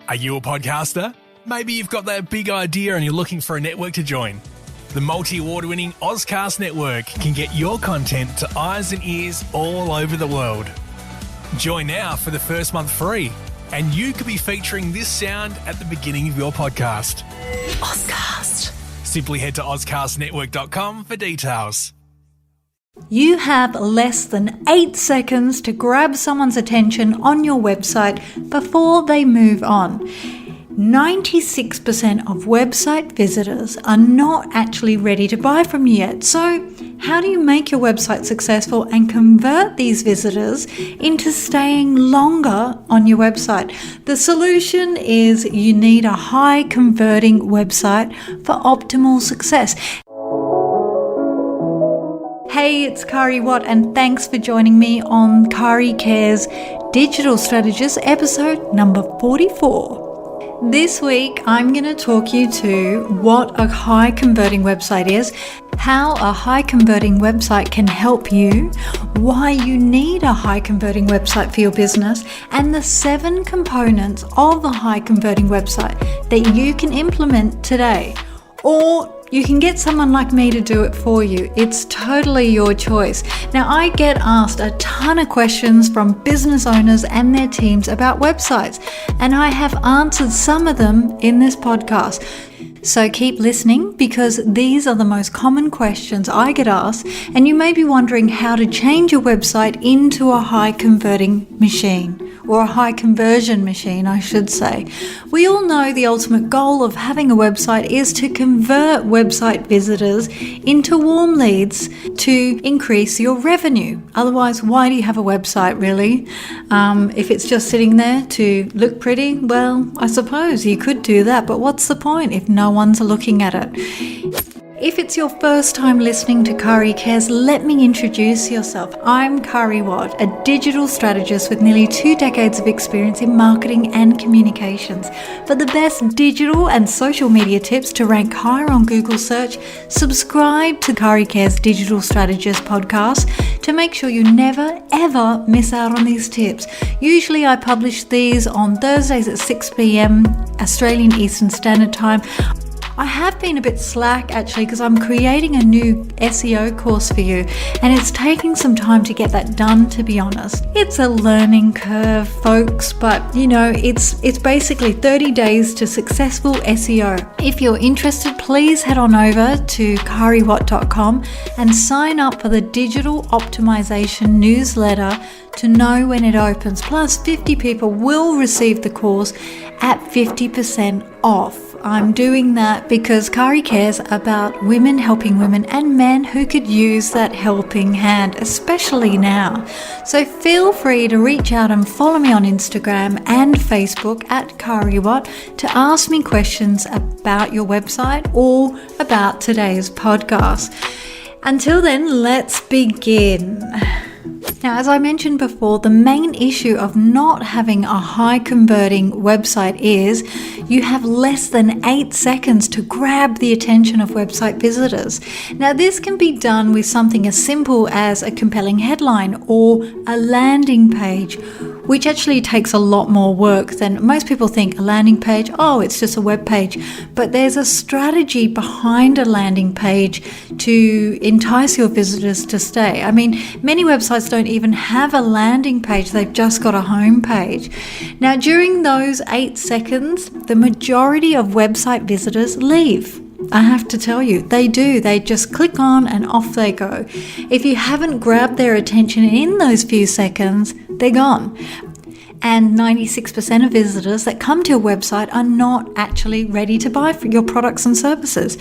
Are you a podcaster? Maybe you've got that big idea and you're looking for a network to join. The multi-award-winning Ozcast Network can get your content to eyes and ears all over the world. Join now for the first month free, and you could be featuring this sound at the beginning of your podcast. Ozcast. Simply head to ozcastnetwork.com for details. You have less than 8 seconds to grab someone's attention on your website before they move on. 96% of website visitors are not actually ready to buy from you yet. So, how do you make your website successful and convert these visitors into staying longer on your website? The solution is you need a high converting website for optimal success. Hey, it's Kari Watt, and thanks for joining me on Kari Cares Digital Strategist episode number 44. This week, I'm going to talk you to what a high converting website is, how a high converting website can help you, why you need a high converting website for your business, and the 7 components of a high converting website that you can implement today. Or you can get someone like me to do it for you. It's totally your choice. Now, I get asked a ton of questions from business owners and their teams about websites, and I have answered some of them in this podcast. So keep listening, because these are the most common questions I get asked, and you may be wondering how to change your website into a high converting machine. Or a high conversion machine, I should say. We all know the ultimate goal of having a website is to convert website visitors into warm leads to increase your revenue. Otherwise, why do you have a website, really? If it's just sitting there to look pretty, well, I suppose you could do that, but what's the point if no one's looking at it? If it's your first time listening to Kari Cares, let me introduce yourself. I'm Kari Watt, a digital strategist with nearly 2 decades of experience in marketing and communications. For the best digital and social media tips to rank higher on Google search, subscribe to Kari Cares Digital Strategist podcast to make sure you never ever miss out on these tips. Usually I publish these on Thursdays at 6 p.m. Australian Eastern Standard Time. I have been a bit slack actually, because I'm creating a new SEO course for you, and it's taking some time to get that done, to be honest. It's a learning curve, folks, but it's basically 30 days to successful SEO. If you're interested, please head on over to kariwatt.com and sign up for the digital optimization newsletter to know when it opens. Plus, 50 people will receive the course at 50% off. I'm doing that because Kari cares about women helping women and men who could use that helping hand, especially now. So feel free to reach out and follow me on Instagram and Facebook at Kari Watt to ask me questions about your website or about today's podcast. Until then, let's begin. Now, as I mentioned before, the main issue of not having a high converting website is you have less than 8 seconds to grab the attention of website visitors. Now, this can be done with something as simple as a compelling headline or a landing page, which actually takes a lot more work than most people think. A landing page, oh, it's just a web page. But there's a strategy behind a landing page to entice your visitors to stay. I mean, many websites don't even have a landing page, they've just got a home page. Now, during those 8 seconds, the majority of website visitors leave. I have to tell you, they do. They just click on and off they go. If you haven't grabbed their attention in those few seconds, they're gone. And 96% of visitors that come to your website are not actually ready to buy for your products and services,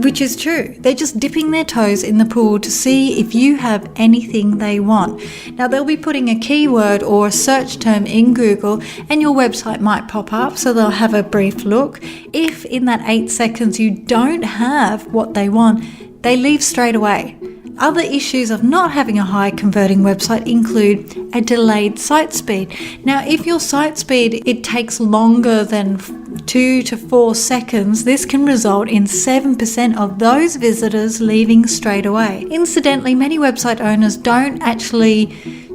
which is true. They're just dipping their toes in the pool to see if you have anything they want. Now, they'll be putting a keyword or a search term in Google and your website might pop up, so they'll have a brief look. If in that 8 seconds you don't have what they want, they leave straight away. Other issues of not having a high converting website include a delayed site speed. Now, if your site speed, it takes longer than 2 to 4 seconds, this can result in 7% of those visitors leaving straight away. Incidentally, many website owners don't actually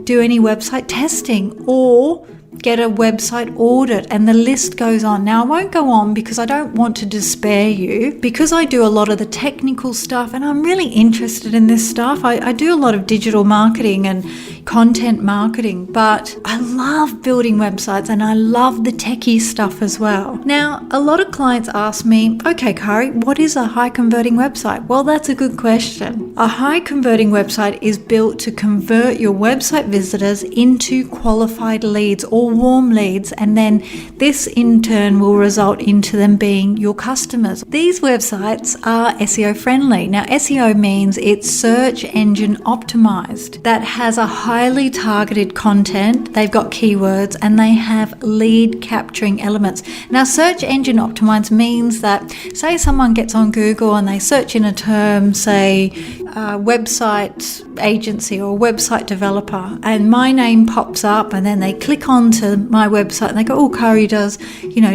do any website testing or get a website audit, and the list goes on. Now, I won't go on because I don't want to despair you, because I do a lot of the technical stuff and I'm really interested in this stuff. I do a lot of digital marketing and content marketing, but I love building websites and I love the techie stuff as well. Now, a lot of clients ask me, okay, Kari, what is a high converting website? Well, that's a good question. A high converting website is built to convert your website visitors into qualified leads or warm leads, and then this in turn will result into them being your customers. These websites are SEO friendly. Now, SEO means it's search engine optimized. That has a highly targeted content, they've got keywords, and they have lead capturing elements. Now, search engine optimized means that, say someone gets on Google and they search in a term, say website agency or website developer, and my name pops up, and then they click onto my website and they go, oh, Kari does,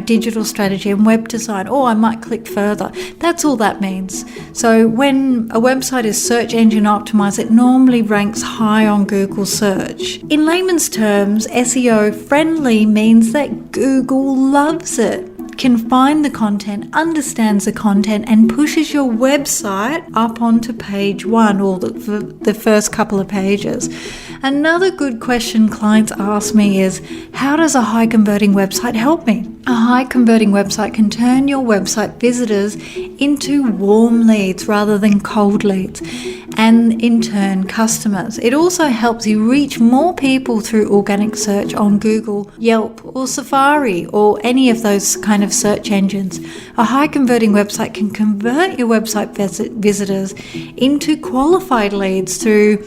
digital strategy and web design. Oh, I might click further. That's all that means. So when a website is search engine optimized, it normally ranks high on Google search. In layman's terms, SEO friendly means that Google loves it, can find the content, understands the content, and pushes your website up onto page 1 or the first couple of pages. Another good question clients ask me is, how does a high converting website help me? A high converting website can turn your website visitors into warm leads rather than cold leads, and in turn customers. It also helps you reach more people through organic search on Google, Yelp, or Safari, or any of those kind of search engines. A high converting website can convert your website visitors into qualified leads through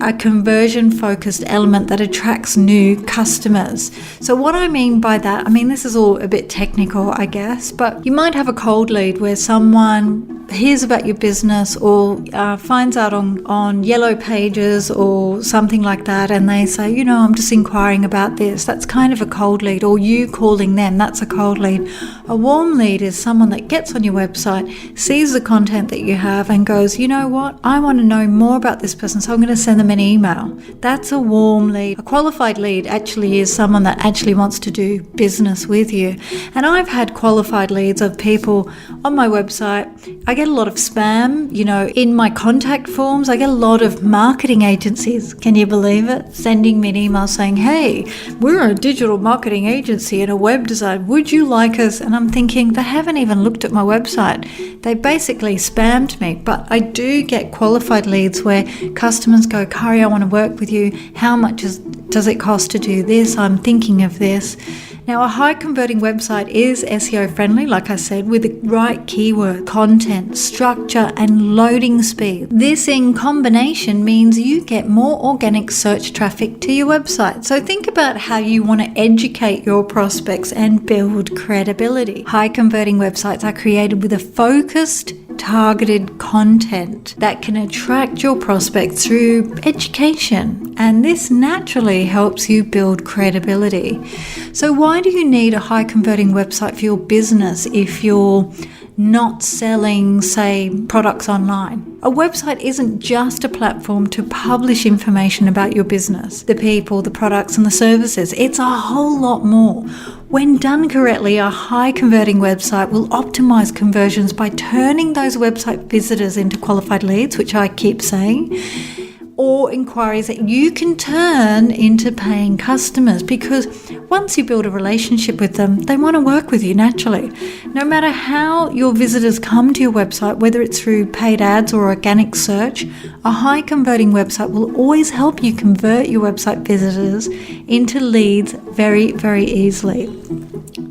a conversion focused element that attracts new customers. So what I mean by that, this is all a bit technical, I guess, but you might have a cold lead where someone hears about your business or finds out on Yellow Pages or something like that, and they say, I'm just inquiring about this. That's kind of a cold lead. Or you calling them, that's a cold lead. A warm lead is someone that gets on your website, sees the content that you have, and goes, you know what, I want to know more about this person, so I'm going to send them an email. That's a warm lead. A qualified lead actually is someone that actually wants to do business with you. And I've had qualified leads of people on my website. I get a lot of spam, in my contact forms. I get a lot of marketing agencies, can you believe it, sending me an email saying, hey, we're a digital marketing agency and a web design, would you like us? And I'm thinking, they haven't even looked at my website. They basically spammed me. But I do get qualified leads where customers go, Kari, I want to work with you. How much does it cost to do this? I'm thinking of this. Now, a high converting website is SEO friendly, like I said, with the right keyword, content, structure, and loading speed. This in combination means you get more organic search traffic to your website. So think about how you want to educate your prospects and build credibility. High converting websites are created with a focused, targeted content that can attract your prospects through education, and this naturally helps you build credibility. So why do you need a high converting website for your business if you're not selling, say, products online? A website isn't just a platform to publish information about your business, the people, the products, and the services. It's a whole lot more. When done correctly, a high converting website will optimize conversions by turning those website visitors into qualified leads, which I keep saying, or inquiries that you can turn into paying customers, because once you build a relationship with them, they want to work with you naturally. No matter how your visitors come to your website, whether it's through paid ads or organic search, a high converting website will always help you convert your website visitors into leads very, very easily.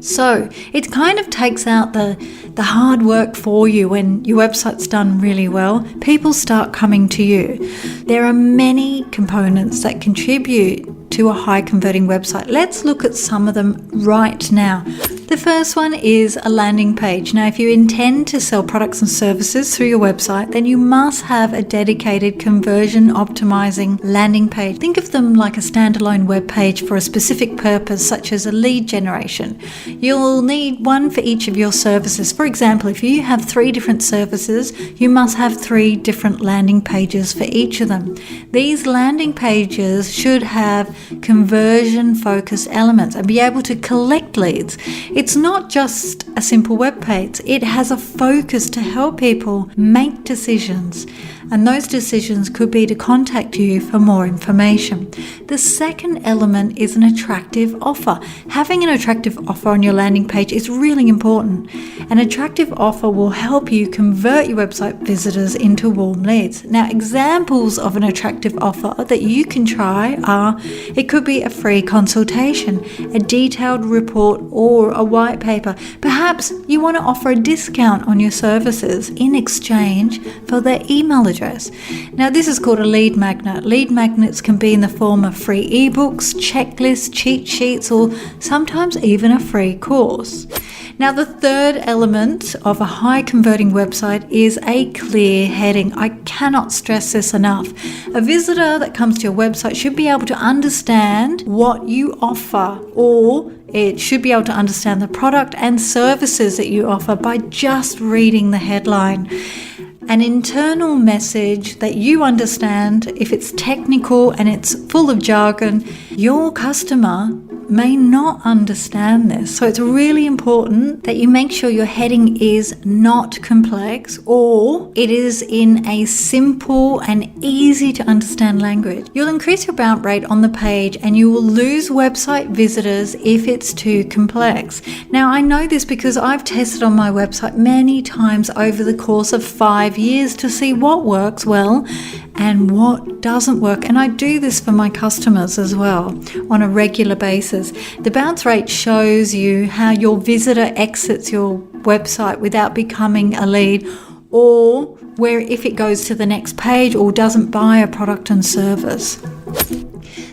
So it kind of takes out the hard work for you. When your website's done really well, people start coming to you. There are many components that contribute to a high converting website. Let's look at some of them right now. The first one is a landing page. Now, if you intend to sell products and services through your website, then you must have a dedicated conversion optimizing landing page. Think of them like a standalone web page for a specific purpose, such as a lead generation. You'll need one for each of your services. For example, if you have 3 different services, you must have 3 different landing pages for each of them. These landing pages should have conversion-focused elements and be able to collect leads. It's not just a simple web page. It has a focus to help people make decisions, and those decisions could be to contact you for more information. The second element is an attractive offer. Having an attractive offer on your landing page is really important. An attractive offer will help you convert your website visitors into warm leads. Now, examples of an attractive offer that you can try are, it could be a free consultation, a detailed report, or a white paper. Perhaps you want to offer a discount on your services in exchange for their email address. Now, this is called a lead magnet. Lead magnets can be in the form of free ebooks, checklists, cheat sheets, or sometimes even a free course. Now, the third element of a high converting website is a clear heading. I cannot stress this enough. A visitor that comes to your website should be able to understand what you offer, or it should be able to understand the product and services that you offer by just reading the headline. An internal message that you understand. If it's technical and it's full of jargon, your customer may not understand this. So it's really important that you make sure your heading is not complex, or it is in a simple and easy to understand language. You'll increase your bounce rate on the page and you will lose website visitors if it's too complex. Now, I know this because I've tested on my website many times over the course of 5 years to see what works well and what doesn't work. And I do this for my customers as well on a regular basis. The bounce rate shows you how your visitor exits your website without becoming a lead, or where if it goes to the next page or doesn't buy a product and service.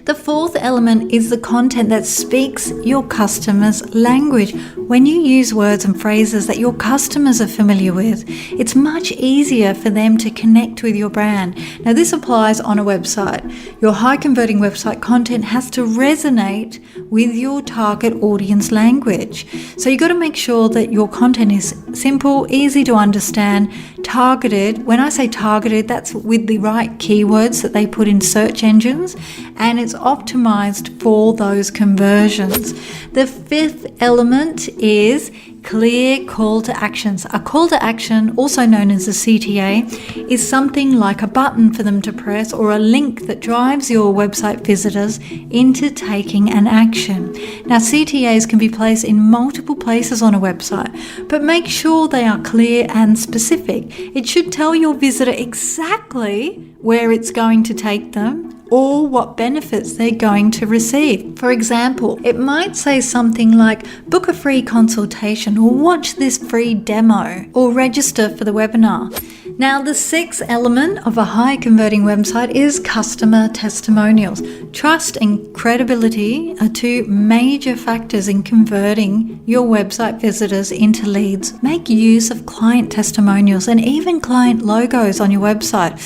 The fourth element is the content that speaks your customer's language. When you use words and phrases that your customers are familiar with, it's much easier for them to connect with your brand. Now, this applies on a website. Your high converting website content has to resonate with your target audience language. So you've got to make sure that your content is simple, easy to understand, targeted. When I say targeted, that's with the right keywords that they put in search engines, and it's optimized for those conversions. The fifth element is clear call to actions. A call to action, also known as a CTA, is something like a button for them to press or a link that drives your website visitors into taking an action. Now, CTAs can be placed in multiple places on a website, but make sure they are clear and specific. It should tell your visitor exactly where it's going to take them or what benefits they're going to receive. For example, it might say something like, book a free consultation, or watch this free demo, or register for the webinar. Now, the sixth element of a high converting website is customer testimonials. Trust and credibility are two major factors in converting your website visitors into leads. Make use of client testimonials and even client logos on your website.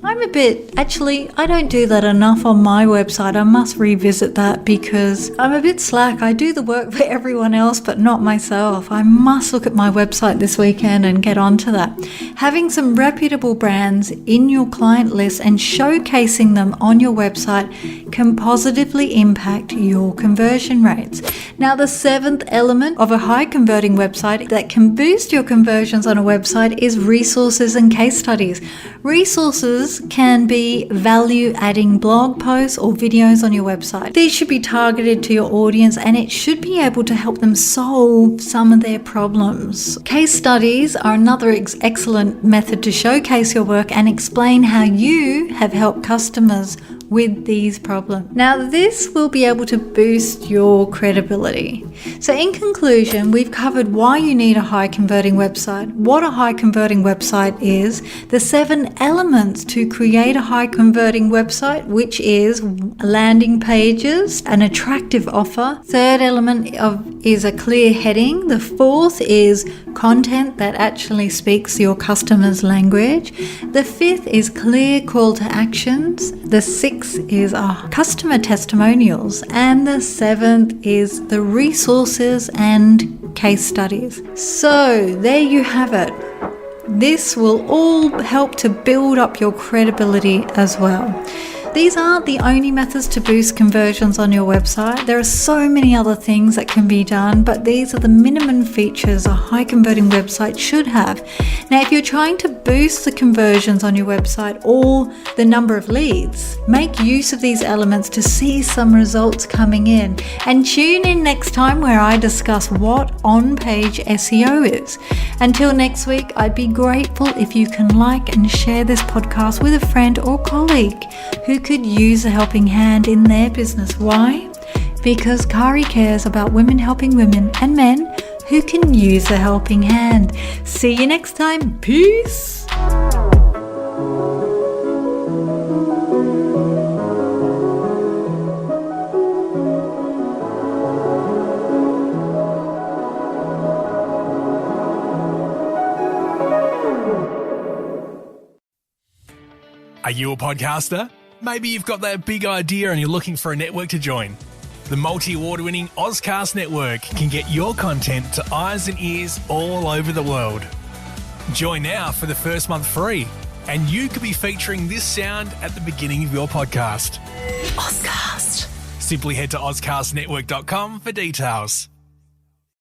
I don't do that enough on my website. I must revisit that because I'm a bit slack. I do the work for everyone else, but not myself. I must look at my website this weekend and get onto that. Having some reputable brands in your client list and showcasing them on your website can positively impact your conversion rates. Now, the seventh element of a high converting website that can boost your conversions on a website is resources and case studies. Resources can be value-adding blog posts or videos on your website. These should be targeted to your audience and it should be able to help them solve some of their problems. Case studies are another excellent method to showcase your work and explain how you have helped customers with these problems. Now, this will be able to boost your credibility. So in conclusion, we've covered why you need a high converting website, what a high converting website is, the 7 elements to create a high converting website, which is landing pages, an attractive offer. Third element is a clear heading. The fourth is content that actually speaks your customer's language. The fifth is clear call to actions. The sixth is customer testimonials. And the seventh is the resources and case studies. So there you have it. This will all help to build up your credibility as well. These aren't the only methods to boost conversions on your website. There are so many other things that can be done, but these are the minimum features a high converting website should have. Now, if you're trying to boost the conversions on your website or the number of leads, make use of these elements to see some results coming in. And tune in next time where I discuss what on-page SEO is. Until next week, I'd be grateful if you can like and share this podcast with a friend or colleague who could use a helping hand in their business. Why? Because Kari cares about women helping women and men who can use a helping hand. See you next time. Peace. Are you a podcaster? Maybe you've got that big idea and you're looking for a network to join. The multi-award winning Ozcast Network can get your content to eyes and ears all over the world. Join now for the first month free, and you could be featuring this sound at the beginning of your podcast. Ozcast. Simply head to ozcastnetwork.com for details.